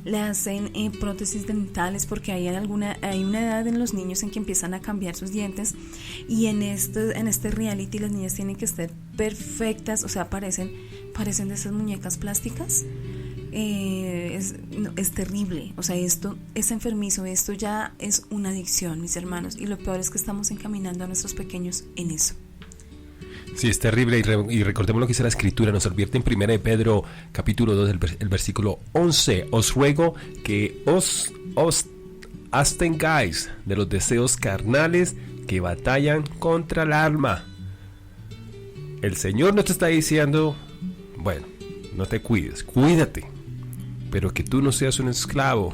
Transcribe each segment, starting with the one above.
le hacen prótesis dentales, porque hay una edad en los niños en que empiezan a cambiar sus dientes, y en este reality las niñas tienen que estar perfectas, o sea, parecen de esas muñecas plásticas. Es terrible, o sea, esto es enfermizo, esto ya es una adicción, mis hermanos, y lo peor es que estamos encaminando a nuestros pequeños en eso. Sí, es terrible, y recordemos lo que dice la Escritura, nos advierte en 1 de Pedro capítulo 2, el versículo 11: os ruego que os abstengáis de los deseos carnales que batallan contra el alma. El Señor no te está diciendo, bueno, no te cuides, cuídate, pero que tú no seas un esclavo.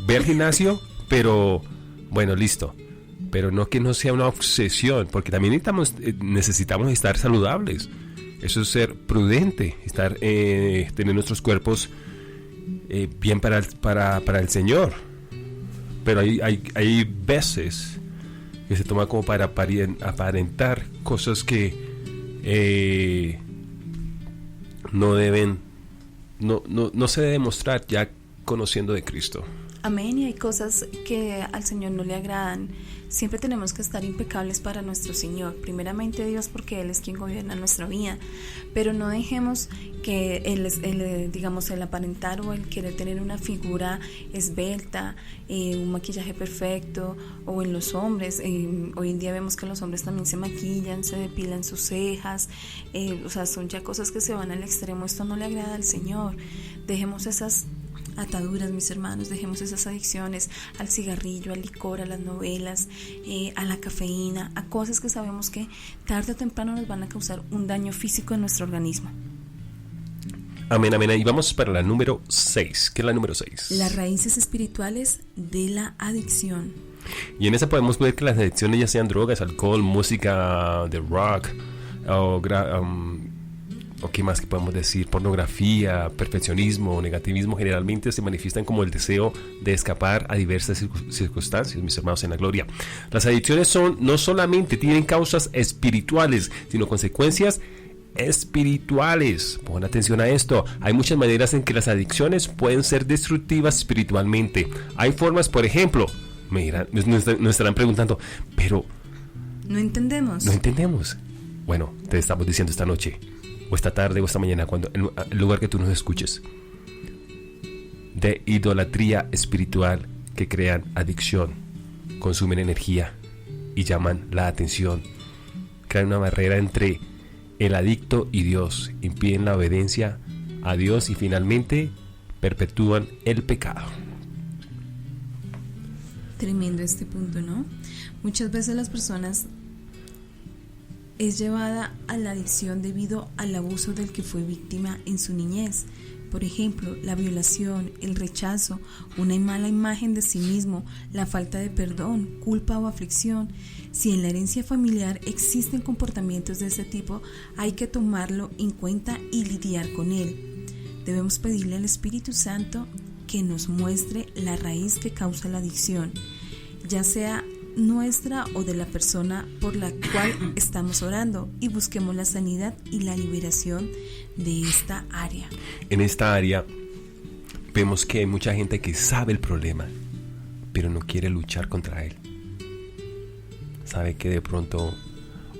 Ve al gimnasio, pero bueno, listo, pero no que no sea una obsesión, porque también necesitamos estar saludables. Eso es ser prudente, tener nuestros cuerpos bien para el Señor. Pero hay veces que se toma como para aparentar cosas que no se debe mostrar ya conociendo de Cristo. Amén, y hay cosas que al Señor no le agradan. Siempre tenemos que estar impecables para nuestro Señor, primeramente Dios, porque Él es quien gobierna nuestra vida, pero no dejemos que el aparentar o el querer tener una figura esbelta, un maquillaje perfecto, o en los hombres, hoy en día vemos que los hombres también se maquillan, se depilan sus cejas, o sea, son ya cosas que se van al extremo. Esto no le agrada al Señor. Dejemos esas ataduras, mis hermanos, dejemos esas adicciones al cigarrillo, al licor, a las novelas, a la cafeína, a cosas que sabemos que tarde o temprano nos van a causar un daño físico en nuestro organismo. Amén, amén. Y vamos para la número 6. ¿Qué es la número 6? Las raíces espirituales de la adicción. Y en esa podemos ver que las adicciones ya sean drogas, alcohol, música de rock, o qué más que podemos decir, pornografía, perfeccionismo, negativismo, generalmente se manifiestan como el deseo de escapar a diversas circunstancias, mis hermanos en la gloria. Las adicciones no solamente tienen causas espirituales, sino consecuencias espirituales. Pon atención a esto. Hay muchas maneras en que las adicciones pueden ser destructivas espiritualmente. Hay formas, por ejemplo, nos estarán preguntando, pero no entendemos. Bueno, te estamos diciendo esta noche, o esta tarde, o esta mañana, cuando en el lugar que tú nos escuches, de idolatría espiritual que crean adicción, consumen energía y llaman la atención, crean una barrera entre el adicto y Dios, impiden la obediencia a Dios y finalmente perpetúan el pecado. Tremendo este punto, ¿no? Muchas veces las personas es llevada a la adicción debido al abuso del que fue víctima en su niñez. Por ejemplo, la violación, el rechazo, una mala imagen de sí mismo, la falta de perdón, culpa o aflicción. Si en la herencia familiar existen comportamientos de ese tipo, hay que tomarlo en cuenta y lidiar con él. Debemos pedirle al Espíritu Santo que nos muestre la raíz que causa la adicción, ya sea nuestra o de la persona por la cual estamos orando, y busquemos la sanidad y la liberación de esta área. En esta área vemos que hay mucha gente que sabe el problema, pero no quiere luchar contra él. Sabe que de pronto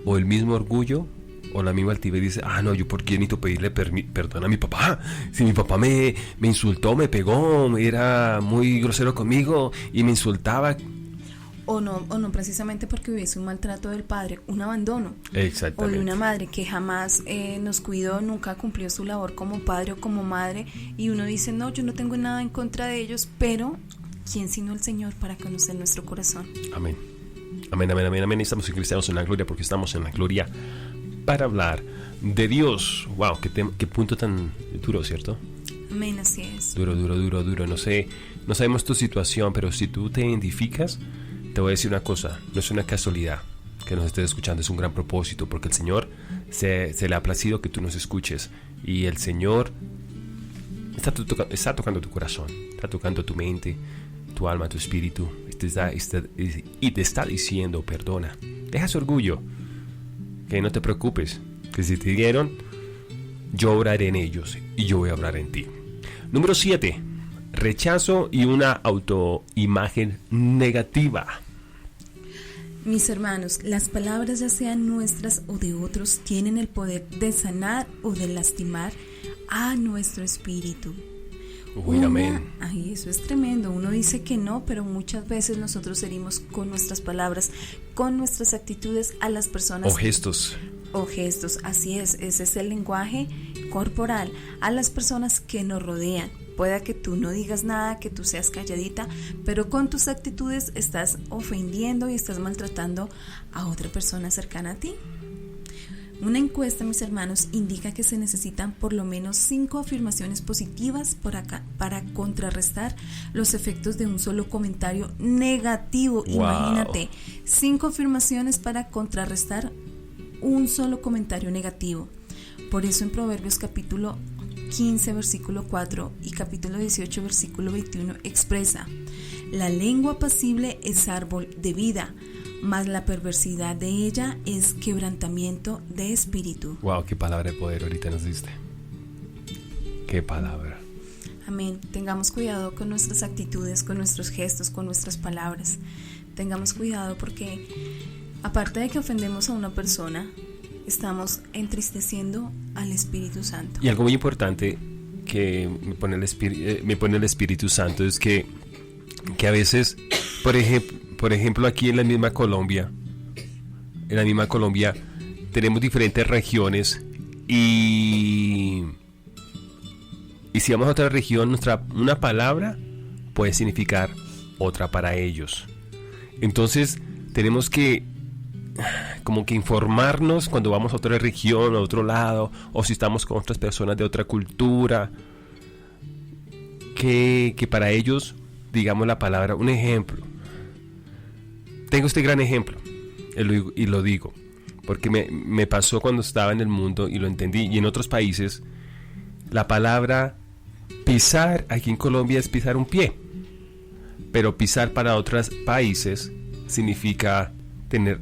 o el mismo orgullo o la misma altivez dice, no, yo por qué necesito pedirle perdón a mi papá, si mi papá me insultó, me pegó, era muy grosero conmigo y me insultaba. O no precisamente porque hubiese un maltrato del padre, un abandono. Exactamente. O de una madre que jamás nos cuidó, nunca cumplió su labor como padre o como madre, y uno dice, no, yo no tengo nada en contra de ellos, pero ¿quién sino el Señor para conocer nuestro corazón? Amén. Amén, amén, amén, amén. Estamos en Cristianos en la Gloria, porque estamos en la gloria para hablar de Dios. Wow, qué punto tan duro, ¿cierto? Amén, así es. Duro. No sabemos tu situación, pero si tú te identificas, te voy a decir una cosa, no es una casualidad que nos estés escuchando, es un gran propósito, porque el Señor se le ha placido que tú nos escuches, y el Señor está tocando tu corazón, está tocando tu mente, tu alma, tu espíritu, y te está diciendo, perdona, deja su orgullo, que no te preocupes, que si te dieron, yo obraré en ellos y yo voy a obrar en ti. Número 7. rechazo y una autoimagen negativa. Mis hermanos, las palabras, ya sean nuestras o de otros, tienen el poder de sanar o de lastimar a nuestro espíritu. Uy, amén. Ay, eso es tremendo. Uno dice que no, pero muchas veces nosotros herimos con nuestras palabras, con nuestras actitudes a las personas. O gestos. Así es. Ese es el lenguaje corporal a las personas que nos rodean. Pueda que tú no digas nada, que tú seas calladita, pero con tus actitudes estás ofendiendo y estás maltratando a otra persona cercana a ti. Una encuesta, mis hermanos, indica que se necesitan por lo menos 5 afirmaciones positivas para contrarrestar los efectos de un solo comentario negativo. Wow. Imagínate, 5 afirmaciones para contrarrestar un solo comentario negativo. Por eso en Proverbios capítulo 15 versículo 4 y capítulo 18 versículo 21 expresa: la lengua apacible es árbol de vida, mas la perversidad de ella es quebrantamiento de espíritu. Wow, qué palabra de poder ahorita nos diste. Qué palabra. Amén. Tengamos cuidado con nuestras actitudes, con nuestros gestos, con nuestras palabras. Tengamos cuidado porque aparte de que ofendemos a una persona, estamos entristeciendo al Espíritu Santo. Y algo muy importante que me pone el Espíritu Santo es que a veces, por ejemplo, aquí en la misma Colombia, tenemos diferentes regiones y si vamos a otra región, una palabra puede significar otra para ellos. Entonces tenemos que como que informarnos cuando vamos a otra región, a otro lado, o si estamos con otras personas de otra cultura, que para ellos, digamos la palabra, un ejemplo. Tengo este gran ejemplo, y lo digo, porque me pasó cuando estaba en el mundo y lo entendí, y en otros países, la palabra pisar, aquí en Colombia es pisar un pie, pero pisar para otros países significa tener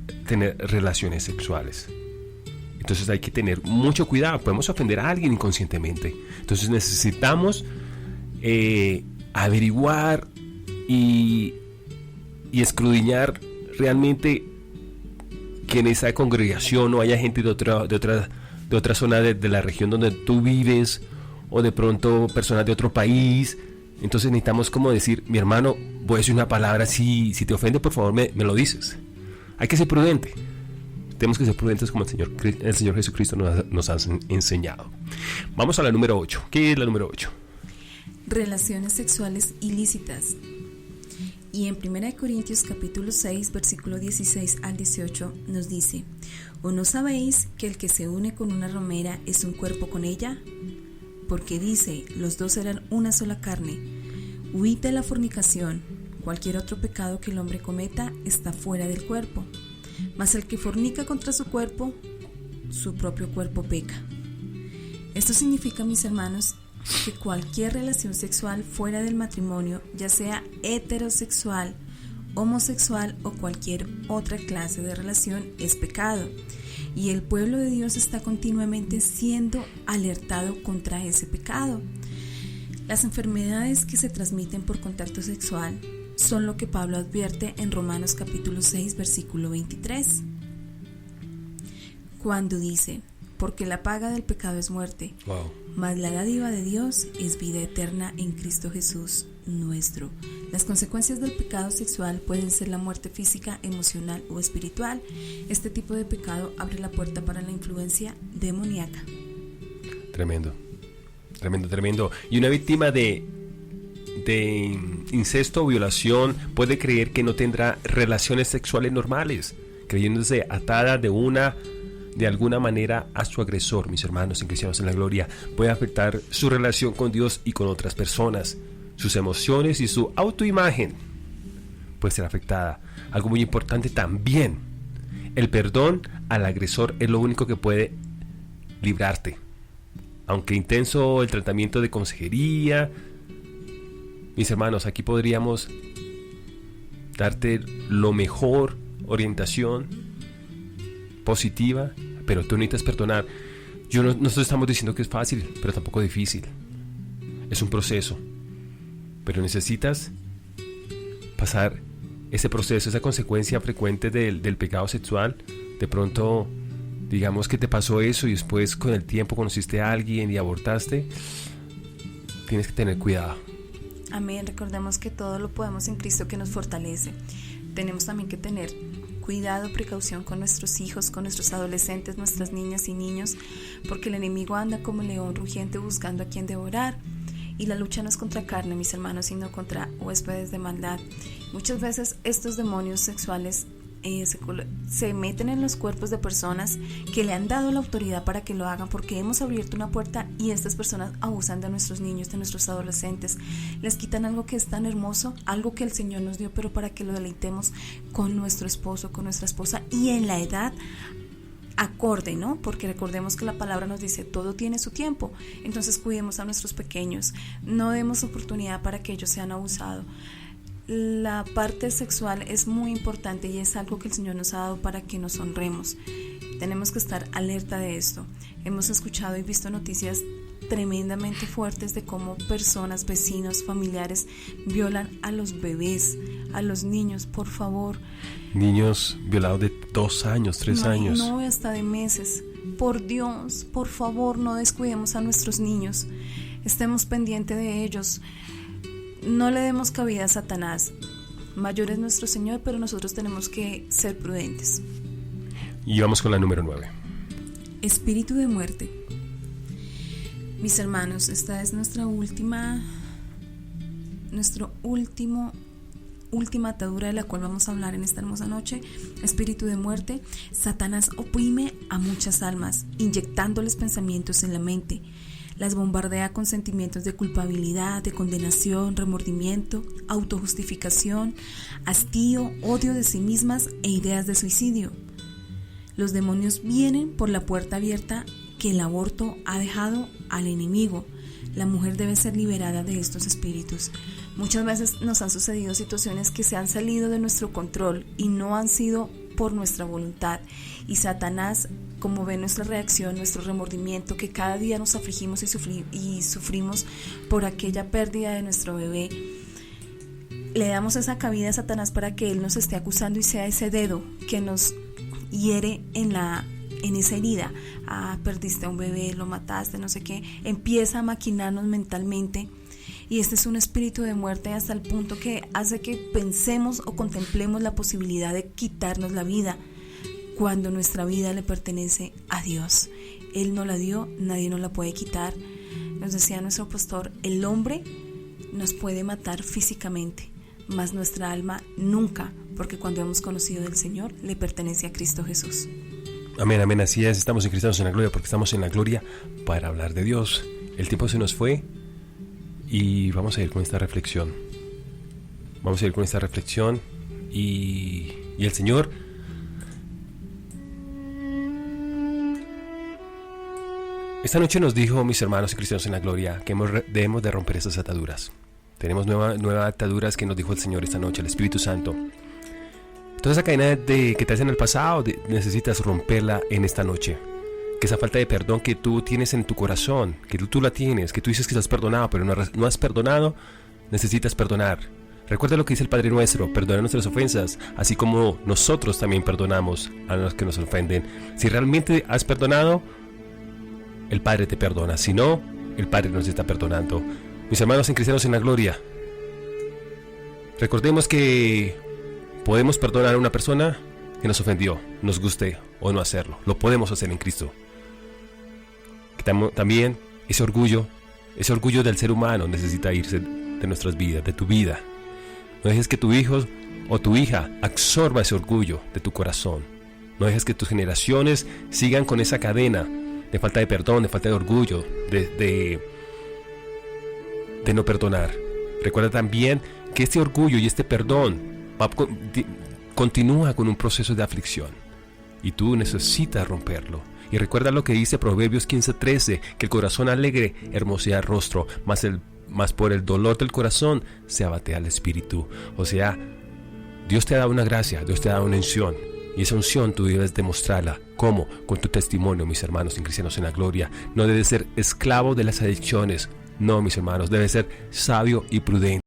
relaciones sexuales. Entonces hay que tener mucho cuidado, podemos ofender a alguien inconscientemente. Entonces necesitamos averiguar y escudriñar realmente que en esa congregación no haya gente de otra zona de la región donde tú vives, o de pronto personas de otro país. Entonces necesitamos como decir: mi hermano, voy a decir una palabra, si te ofende, por favor me lo dices. Hay que ser prudente. Tenemos que ser prudentes como el Señor Jesucristo nos ha enseñado. Vamos a la número 8. ¿Qué es la número 8? Relaciones sexuales ilícitas. Y en 1 Corintios capítulo 6 versículo 16 al 18 nos dice: ¿o no sabéis que el que se une con una ramera es un cuerpo con ella? Porque dice: los dos serán una sola carne. Huid de la fornicación. Cualquier otro pecado que el hombre cometa está fuera del cuerpo, mas el que fornica contra su cuerpo, su propio cuerpo peca. Esto significa, mis hermanos, que cualquier relación sexual fuera del matrimonio, ya sea heterosexual, homosexual o cualquier otra clase de relación, es pecado. Y el pueblo de Dios está continuamente siendo alertado contra ese pecado. Las enfermedades que se transmiten por contacto sexual son lo que Pablo advierte en Romanos capítulo 6 versículo 23, cuando dice: porque la paga del pecado es muerte, mas la dádiva de Dios es vida eterna en Cristo Jesús nuestro. Las consecuencias del pecado sexual pueden ser la muerte física, emocional o espiritual. Este tipo de pecado abre la puerta para la influencia demoníaca. Tremendo. Y una víctima de incesto o violación puede creer que no tendrá relaciones sexuales normales, creyéndose atada de alguna manera a su agresor. Mis hermanos en Cristianos en la Gloria, puede afectar su relación con Dios y con otras personas. Sus emociones y su autoimagen puede ser afectada. Algo muy importante también: el perdón al agresor es lo único que puede librarte. Aunque intenso el tratamiento de consejería, mis hermanos, aquí podríamos darte lo mejor, orientación positiva, pero tú necesitas perdonar. Nosotros estamos diciendo que es fácil, pero tampoco difícil. Es un proceso. pero necesitas pasar ese proceso, esa consecuencia frecuente del pecado sexual. De pronto, digamos que te pasó eso y después con el tiempo conociste a alguien y abortaste. Tienes que tener cuidado. Amén. Recordemos que todo lo podemos en Cristo que nos fortalece. Tenemos también que tener cuidado, precaución con nuestros hijos, con nuestros adolescentes, nuestras niñas y niños, porque el enemigo anda como león rugiente buscando a quien devorar. Y la lucha no es contra carne, mis hermanos, sino contra huéspedes de maldad. Muchas veces estos demonios sexuales se meten en los cuerpos de personas que le han dado la autoridad para que lo hagan, porque hemos abierto una puerta y estas personas abusan de nuestros niños, de nuestros adolescentes, les quitan algo que es tan hermoso, algo que el Señor nos dio, pero para que lo deleitemos con nuestro esposo, con nuestra esposa, y en la edad acorde, ¿no? Porque recordemos que la palabra nos dice todo tiene su tiempo. Entonces cuidemos a nuestros pequeños, no demos oportunidad para que ellos sean abusados. La parte sexual es muy importante y es algo que el Señor nos ha dado para que nos honremos. Tenemos que estar alerta de esto. Hemos escuchado y visto noticias tremendamente fuertes de cómo personas, vecinos, familiares violan a los bebés, a los niños. Por favor, niños violados de 2 años, 3 años. No, hasta de meses. Por Dios, por favor, no descuidemos a nuestros niños. Estemos pendientes de ellos. No le demos cabida a Satanás. Mayor es nuestro Señor, pero nosotros tenemos que ser prudentes. Y vamos con la número 9. Espíritu de muerte. Mis hermanos, esta es nuestra última atadura de la cual vamos a hablar en esta hermosa noche. Espíritu de muerte. Satanás oprime a muchas almas, inyectándoles pensamientos en la mente. Las bombardea con sentimientos de culpabilidad, de condenación, remordimiento, autojustificación, hastío, odio de sí mismas e ideas de suicidio. Los demonios vienen por la puerta abierta que el aborto ha dejado al enemigo. La mujer debe ser liberada de estos espíritus. Muchas veces nos han sucedido situaciones que se han salido de nuestro control y no han sido por nuestra voluntad. Y Satanás, como ve nuestra reacción, nuestro remordimiento, que cada día nos afligimos y sufrimos por aquella pérdida de nuestro bebé, le damos esa cabida a Satanás para que él nos esté acusando y sea ese dedo que nos hiere en esa herida. Perdiste a un bebé, lo mataste, no sé qué. Empieza a maquinarnos mentalmente. Y este es un espíritu de muerte hasta el punto que hace que pensemos o contemplemos la posibilidad de quitarnos la vida, cuando nuestra vida le pertenece a Dios. Él nos la dio, nadie nos la puede quitar. Nos decía nuestro pastor, el hombre nos puede matar físicamente, mas nuestra alma nunca, porque cuando hemos conocido del Señor, le pertenece a Cristo Jesús. Amén, amén, así es. Estamos en Cristianos en la Gloria porque estamos en la gloria para hablar de Dios. El tiempo se nos fue y vamos a ir con esta reflexión. Y el Señor esta noche nos dijo, mis hermanos y cristianos en la gloria, que debemos de romper esas ataduras. Tenemos nuevas ataduras que nos dijo el Señor esta noche, el Espíritu Santo. Toda esa cadena que te hacen en el pasado, necesitas romperla en esta noche. Que esa falta de perdón que tú tienes en tu corazón, que tú la tienes, que tú dices que estás perdonado, pero no has perdonado, necesitas perdonar. Recuerda lo que dice el Padre Nuestro, perdona nuestras ofensas, así como nosotros también perdonamos a los que nos ofenden. Si realmente has perdonado, el Padre te perdona. Si no, el Padre nos está perdonando. Mis hermanos en Cristianos en la Gloria, recordemos que podemos perdonar a una persona que nos ofendió, nos guste o no hacerlo. Lo podemos hacer en Cristo. También ese orgullo del ser humano necesita irse de nuestras vidas, de tu vida. No dejes que tu hijo o tu hija absorba ese orgullo de tu corazón. No dejes que tus generaciones sigan con esa cadena de falta de perdón, de falta de orgullo, de no perdonar. Recuerda también que este orgullo y este perdón continúa con un proceso de aflicción y tú necesitas romperlo. Y recuerda lo que dice Proverbios 15:13, que el corazón alegre hermosea el rostro, mas por el dolor del corazón se abatea el espíritu. O sea, Dios te ha dado una gracia, Dios te ha dado una unción. Y esa unción tú debes demostrarla. ¿Cómo? Con tu testimonio, mis hermanos en Cristianos en la Gloria. No debes ser esclavo de las adicciones. No, mis hermanos, debes ser sabio y prudente.